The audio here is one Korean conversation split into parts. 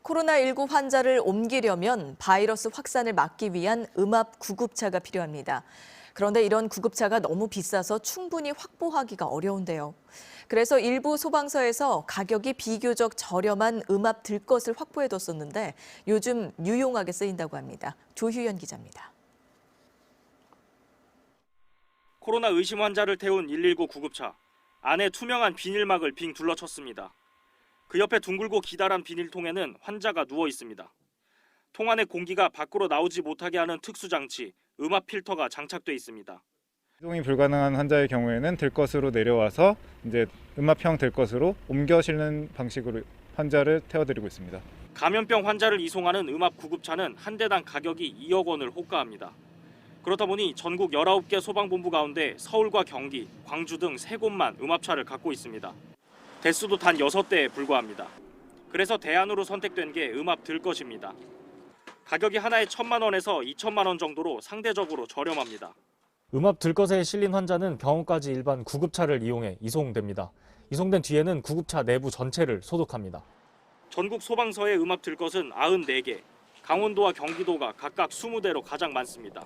코로나19 환자를 옮기려면 바이러스 확산을 막기 위한 음압 구급차가 필요합니다. 그런데 이런 구급차가 너무 비싸서 충분히 확보하기가 어려운데요. 그래서 일부 소방서에서 가격이 비교적 저렴한 음압 들것을 확보해뒀었는데 요즘 유용하게 쓰인다고 합니다. 조휴연 기자입니다. 코로나 의심 환자를 태운 119 구급차. 안에 투명한 비닐막을 빙 둘러쳤습니다. 그 옆에 둥글고 기다란 비닐통에는 환자가 누워 있습니다. 통 안의 공기가 밖으로 나오지 못하게 하는 특수장치, 음압 필터가 장착돼 있습니다. 이동이 불가능한 환자의 경우에는 들것으로 내려와서 이제 음압형 들것으로 옮겨 실는 방식으로 환자를 태워드리고 있습니다. 감염병 환자를 이송하는 음압 구급차는 한 대당 가격이 2억 원을 호가합니다. 그렇다 보니 전국 19개 소방본부 가운데 서울과 경기, 광주 등 3곳만 음압차를 갖고 있습니다. 대수도 단 6대에 불과합니다. 그래서 대안으로 선택된 게 음압 들것입니다. 가격이 하나에 1,000만 원에서 2천만 원 정도로 상대적으로 저렴합니다. 음압 들것에 실린 환자는 병원까지 일반 구급차를 이용해 이송됩니다. 이송된 뒤에는 구급차 내부 전체를 소독합니다. 전국 소방서의 음압 들것은 94개, 강원도와 경기도가 각각 20대로 가장 많습니다.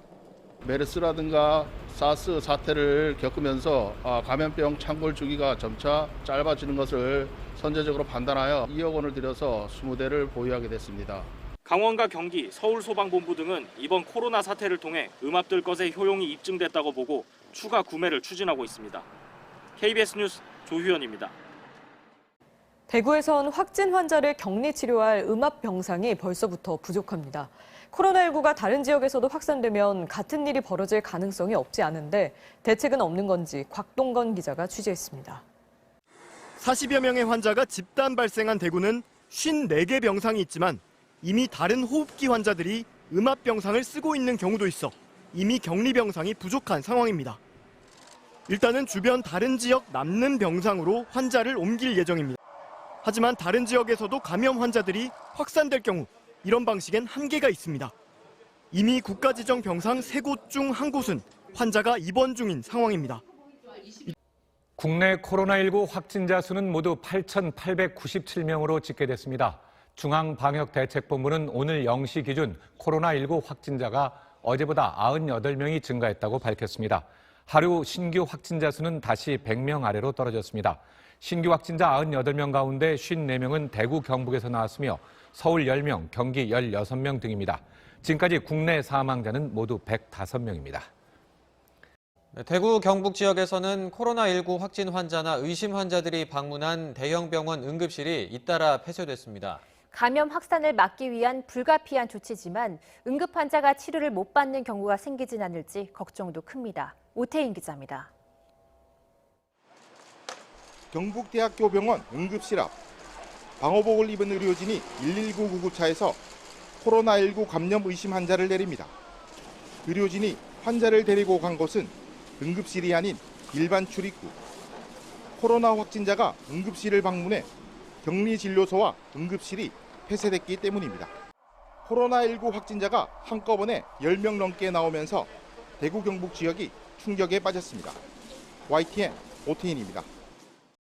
메르스라든가 사스 사태를 겪으면서 감염병 창궐 주기가 점차 짧아지는 것을 선제적으로 판단하여 2억 원을 들여서 20대를 보유하게 됐습니다. 강원과 경기, 서울소방본부 등은 이번 코로나 사태를 통해 음압 들것의 효용이 입증됐다고 보고 추가 구매를 추진하고 있습니다. KBS 뉴스 조휴연입니다. 대구에선 확진 환자를 격리 치료할 음압 병상이 벌써부터 부족합니다. 코로나19가 다른 지역에서도 확산되면 같은 일이 벌어질 가능성이 없지 않은데 대책은 없는 건지 곽동건 기자가 취재했습니다. 40여 명의 환자가 집단 발생한 대구는 54개 병상이 있지만 이미 다른 호흡기 환자들이 음압 병상을 쓰고 있는 경우도 있어 이미 격리 병상이 부족한 상황입니다. 일단은 주변 다른 지역 남는 병상으로 환자를 옮길 예정입니다. 하지만 다른 지역에서도 감염 환자들이 확산될 경우 이런 방식엔 한계가 있습니다. 이미 국가지정 병상 3곳 중 한 곳은 환자가 입원 중인 상황입니다. 국내 코로나19 확진자 수는 모두 8,897명으로 집계됐습니다. 중앙방역대책본부는 오늘 0시 기준 코로나19 확진자가 어제보다 98명이 증가했다고 밝혔습니다. 하루 신규 확진자 수는 다시 100명 아래로 떨어졌습니다. 신규 확진자 98명 가운데 54명은 대구, 경북에서 나왔으며 서울 10명, 경기 16명 등입니다. 지금까지 국내 사망자는 모두 105명입니다. 대구, 경북 지역에서는 코로나19 확진 환자나 의심 환자들이 방문한 대형 병원 응급실이 잇따라 폐쇄됐습니다. 감염 확산을 막기 위한 불가피한 조치지만 응급 환자가 치료를 못 받는 경우가 생기진 않을지 걱정도 큽니다. 오태인 기자입니다. 경북대학교병원 응급실 앞 방호복을 입은 의료진이 119 구급차에서 코로나19 감염 의심 환자를 내립니다. 의료진이 환자를 데리고 간 곳은 응급실이 아닌 일반 출입구. 코로나 확진자가 응급실을 방문해 격리진료소와 응급실이 폐쇄됐기 때문입니다. 코로나19 확진자가 한꺼번에 10명 넘게 나오면서 대구 경북 지역이 충격에 빠졌습니다. YTN 오태인입니다.